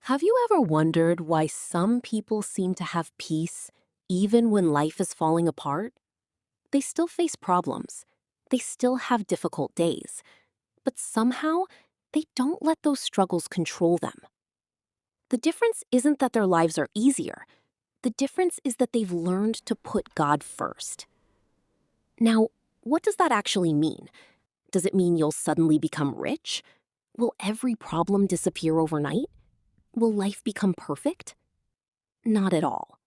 Have you ever wondered why some people seem to have peace even when life is falling apart? They still face problems. They still have difficult days. But somehow, they don't let those struggles control them. The difference isn't that their lives are easier. The difference is that they've learned to put God first. Now, what does that actually mean? Does it mean you'll suddenly become rich? Will every problem disappear overnight? Will life become perfect? Not at all.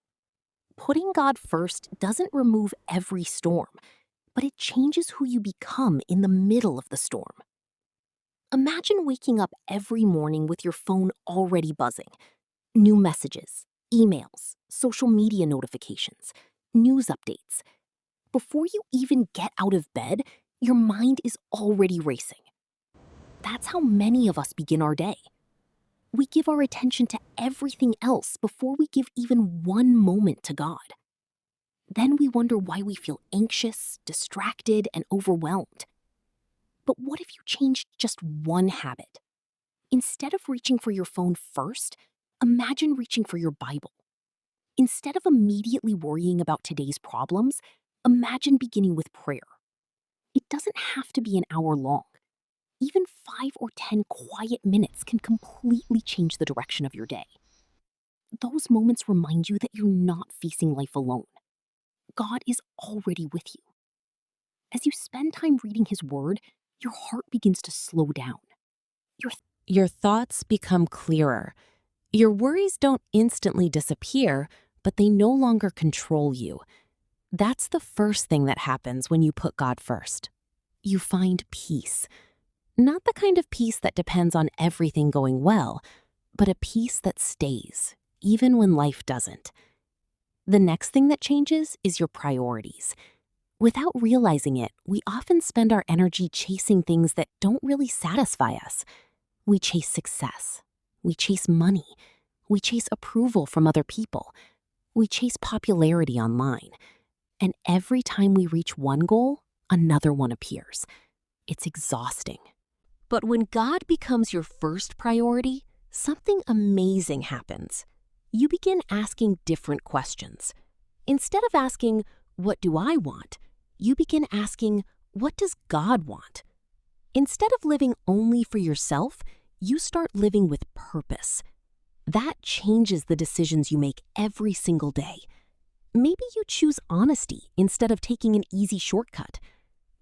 Putting God first doesn't remove every storm, but it changes who you become in the middle of the storm. Imagine waking up every morning with your phone already buzzing. New messages, emails, social media notifications, news updates. Before you even get out of bed, your mind is already racing. That's how many of us begin our day. We give our attention to everything else before we give even one moment to God. Then we wonder why we feel anxious, distracted, and overwhelmed. But what if you changed just one habit? Instead of reaching for your phone first, imagine reaching for your Bible. Instead of immediately worrying about today's problems, imagine beginning with prayer. It doesn't have to be an hour long. Even 5 or 10 quiet minutes can completely change the direction of your day. Those moments remind you that you're not facing life alone. God is already with you. As you spend time reading His Word, your heart begins to slow down. Your thoughts become clearer. Your worries don't instantly disappear, but they no longer control you. That's the first thing that happens when you put God first. You find peace. Not the kind of peace that depends on everything going well, but a peace that stays, even when life doesn't. The next thing that changes is your priorities. Without realizing it, we often spend our energy chasing things that don't really satisfy us. We chase success. We chase money. We chase approval from other people. We chase popularity online. And every time we reach one goal, another one appears. It's exhausting. But when God becomes your first priority, something amazing happens. You begin asking different questions. Instead of asking, "What do I want?" you begin asking, "What does God want?" Instead of living only for yourself, you start living with purpose. That changes the decisions you make every single day. Maybe you choose honesty instead of taking an easy shortcut.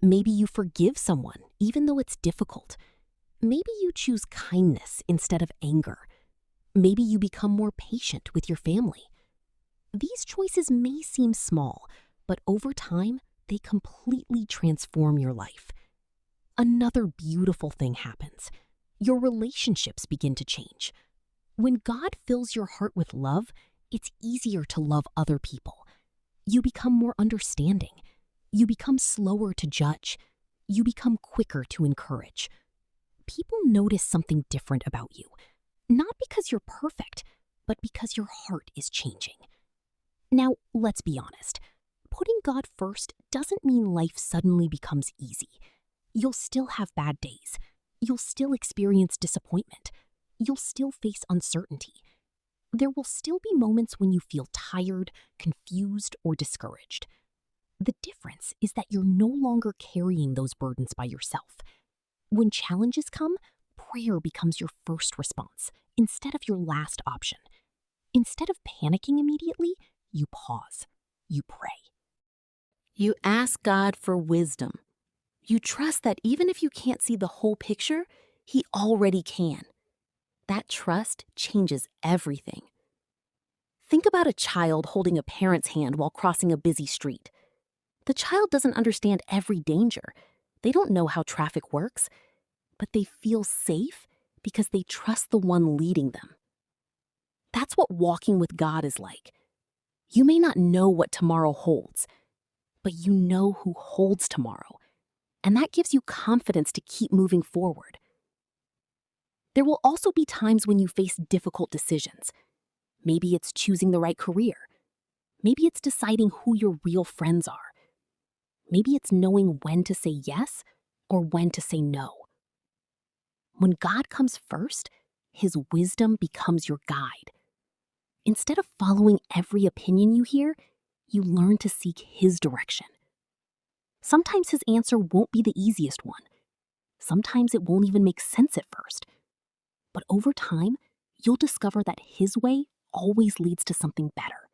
Maybe you forgive someone, even though it's difficult. Maybe you choose kindness instead of anger. Maybe you become more patient with your family. These choices may seem small, but over time, they completely transform your life. Another beautiful thing happens. Your relationships begin to change. When God fills your heart with love, it's easier to love other people. You become more understanding. You become slower to judge. You become quicker to encourage. People notice something different about you, not because you're perfect, but because your heart is changing. Now, let's be honest. Putting God first doesn't mean life suddenly becomes easy. You'll still have bad days. You'll still experience disappointment. You'll still face uncertainty. There will still be moments when you feel tired, confused, or discouraged. The difference is that you're no longer carrying those burdens by yourself. When challenges come, prayer becomes your first response instead of your last option. Instead of panicking immediately, you pause. You pray. You ask God for wisdom. You trust that even if you can't see the whole picture, He already can. That trust changes everything. Think about a child holding a parent's hand while crossing a busy street. The child doesn't understand every danger. They don't know how traffic works, but they feel safe because they trust the one leading them. That's what walking with God is like. You may not know what tomorrow holds, but you know who holds tomorrow, and that gives you confidence to keep moving forward. There will also be times when you face difficult decisions. Maybe it's choosing the right career. Maybe it's deciding who your real friends are. Maybe it's knowing when to say yes or when to say no. When God comes first, His wisdom becomes your guide. Instead of following every opinion you hear, you learn to seek His direction. Sometimes His answer won't be the easiest one. Sometimes it won't even make sense at first. But over time, you'll discover that His way always leads to something better.